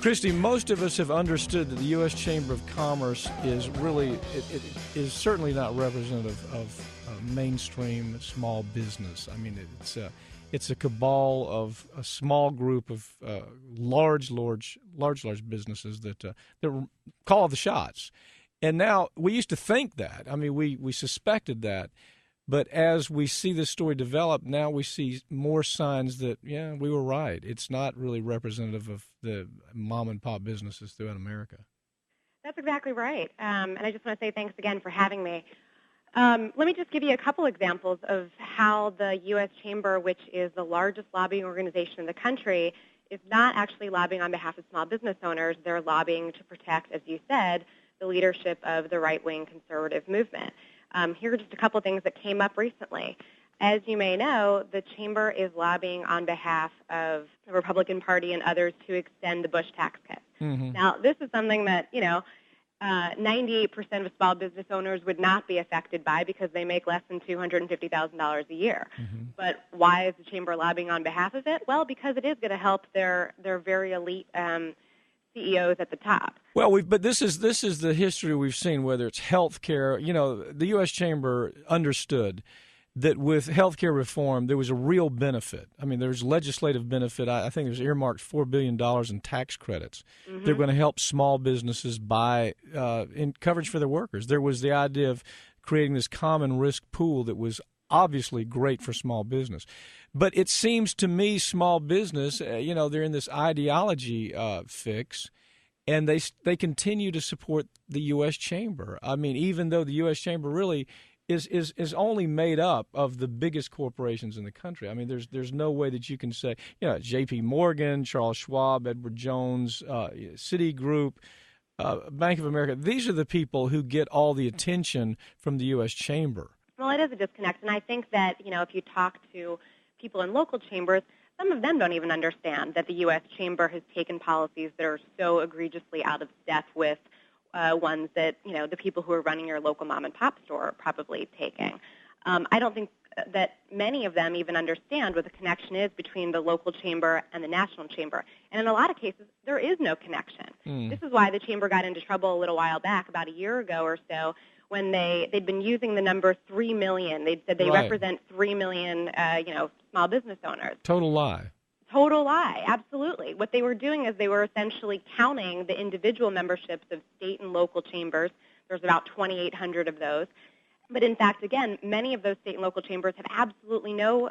Christy, most of us have understood that the U.S. Chamber of Commerce is really, it is certainly not representative of mainstream small business. I mean, it's a cabal of a small group of large businesses that call the shots. And now we used to think that. I mean, we suspected that. But as we see this story develop, now we see more signs that, yeah, we were right. It's not really representative of the mom-and-pop businesses throughout America. That's exactly right. And I just want to say thanks again for having me. Let me just give you a couple examples of how the U.S. Chamber, which is the largest lobbying organization in the country, is not actually lobbying on behalf of small business owners. They're lobbying to protect, as you said, the leadership of the right-wing conservative movement. Here are just a couple of things that came up recently. As you may know, the Chamber is lobbying on behalf of the Republican Party and others to extend the Bush tax cuts. Mm-hmm. Now, this is something that, 98% of small business owners would not be affected by because they make less than $250,000 a year. Mm-hmm. But why is the Chamber lobbying on behalf of it? Well, because it is going to help their very elite CEOs at the top. Well, but this is the history we've seen, whether it's health care. The U.S. Chamber understood that with health care reform, there was a real benefit. I mean, there's legislative benefit. I think there's earmarked $4 billion in tax credits. Mm-hmm. They're going to help small businesses buy in coverage for their workers. There was the idea of creating this common risk pool that was obviously great for small business. But it seems to me small business, they're in this ideology fix, and they continue to support the U.S. Chamber. I mean, even though the U.S. Chamber really is only made up of the biggest corporations in the country. I mean, there's no way that you can say, J.P. Morgan, Charles Schwab, Edward Jones, Citigroup, Bank of America. These are the people who get all the attention from the U.S. Chamber. Well, it is a disconnect, and I think that, if you talk to people in local chambers, some of them don't even understand that the U.S. Chamber has taken policies that are so egregiously out of step with ones that, the people who are running your local mom-and-pop store are probably taking. I don't think that many of them even understand what the connection is between the local chamber and the national chamber. And in a lot of cases, there is no connection. This is why the chamber got into trouble a little while back, about a year ago or so, when they'd been using the number 3 million. They'd said they represent 3 million, small business owners. Total lie. Total lie, absolutely. What they were doing is they were essentially counting the individual memberships of state and local chambers. There's about 2,800 of those. But in fact, again, many of those state and local chambers have absolutely no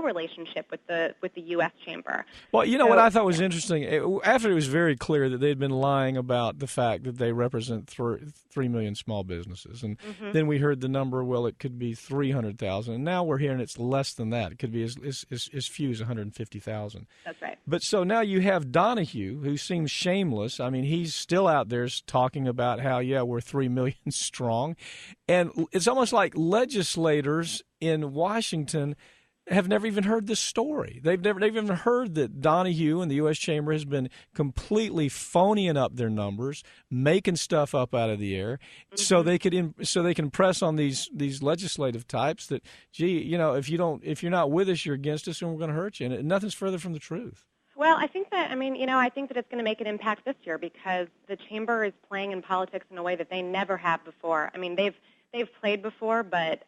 relationship with the U.S. Chamber. Well, what I thought was interesting, after it was very clear that they'd been lying about the fact that they represent 3 million small businesses, and then we heard the number, well, it could be 300,000, and now we're hearing it's less than that. It could be as few as 150,000. That's right. But so now you have Donahue, who seems shameless. I mean, he's still out there talking about how, we're 3 million strong, and it's almost like legislators in Washington have never even heard this story. They've even heard that Donahue and the U.S. Chamber has been completely phoning up their numbers, making stuff up out of the air, so they can press on these legislative types that, if you're not with us, you're against us, and we're going to hurt you. And nothing's further from the truth. Well, I think that it's going to make an impact this year because the chamber is playing in politics in a way that they never have before. I mean, they've played before, but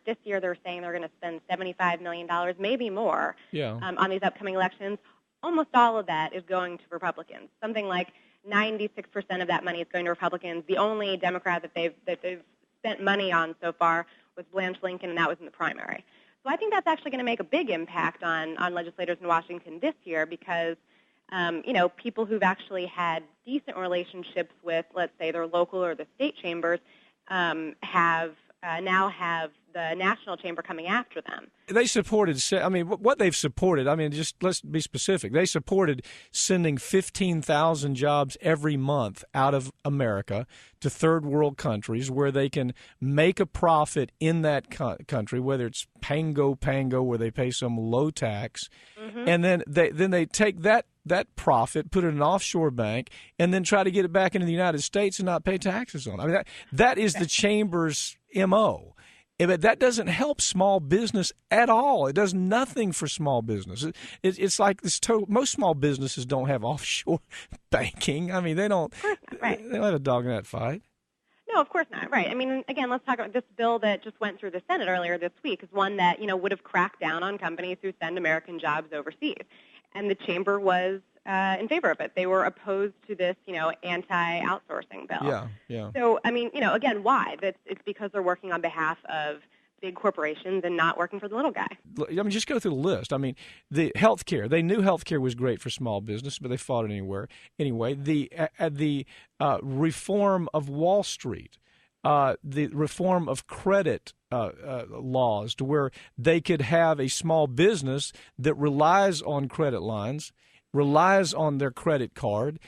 this year they're saying they're going to spend $75 million, maybe more, on these upcoming elections. Almost all of that is going to Republicans. Something like 96% of that money is going to Republicans. The only Democrat that they've spent money on so far was Blanche Lincoln, and that was in the primary. So I think that's actually going to make a big impact on legislators in Washington this year because, people who've actually had decent relationships with, let's say, their local or the state chambers now have the national chamber coming after them. They supported, what they've supported, just let's be specific. They supported sending 15,000 jobs every month out of America to third world countries where they can make a profit in that country, whether it's Pango, where they pay some low tax, and then they take that profit, put it in an offshore bank, and then try to get it back into the United States and not pay taxes on it. That is the chamber's M.O., But that doesn't help small business at all. It does nothing for small business. It's like this. Most small businesses don't have offshore banking. I mean, they don't. Of course not, right. They don't have a dog in that fight. No, of course not. Right. I mean, again, let's talk about this bill that just went through the Senate earlier this week is one that, would have cracked down on companies who send American jobs overseas. And the chamber was in favor of it. They were opposed to this, anti-outsourcing bill. Yeah. So, I mean, again, why? It's because they're working on behalf of big corporations and not working for the little guy. I mean, just go through the list. I mean, the healthcare. They knew healthcare was great for small business, but they fought it anyway. The reform of Wall Street, the reform of credit laws, to where they could have a small business that relies on credit lines, relies on their credit card,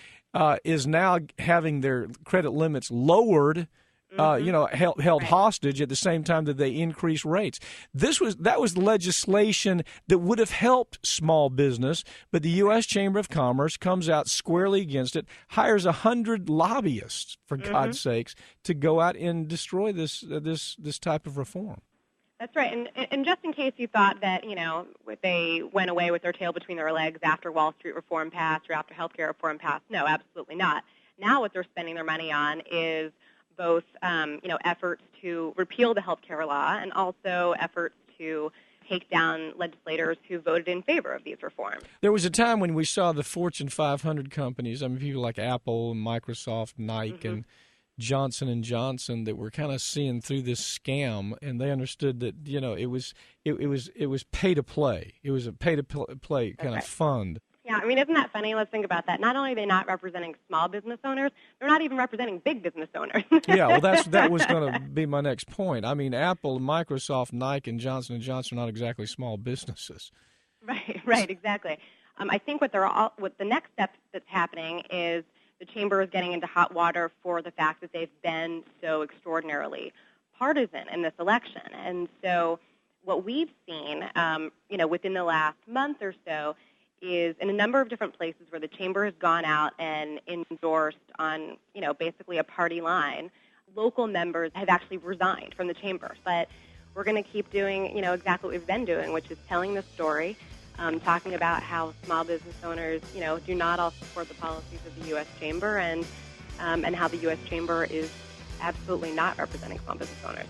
is now having their credit limits lowered. Held hostage at the same time that they increase rates. That was legislation that would have helped small business, but the U.S. Chamber of Commerce comes out squarely against it, hires 100 lobbyists, for God's sakes, to go out and destroy this type of reform. That's right. And just in case you thought that, they went away with their tail between their legs after Wall Street reform passed or after healthcare reform passed, no, absolutely not. Now what they're spending their money on is both, efforts to repeal the healthcare law and also efforts to take down legislators who voted in favor of these reforms. There was a time when we saw the Fortune 500 companies, I mean, people like Apple and Microsoft, Nike, and Johnson & Johnson, that were kind of seeing through this scam, and they understood that, it was pay to play. It was a pay to play kind of fund. Yeah, I mean, isn't that funny? Let's think about that. Not only are they not representing small business owners, they're not even representing big business owners. Yeah, well, that was going to be my next point. I mean, Apple, Microsoft, Nike, and Johnson & Johnson are not exactly small businesses. Right, exactly. I think what the next step that's happening is the chamber is getting into hot water for the fact that they've been so extraordinarily partisan in this election. And so what we've seen, within the last month or so, is in a number of different places where the chamber has gone out and endorsed on, basically a party line, local members have actually resigned from the chamber. But we're going to keep doing, exactly what we've been doing, which is telling the story, talking about how small business owners, do not all support the policies of the U.S. Chamber and how the U.S. Chamber is absolutely not representing small business owners.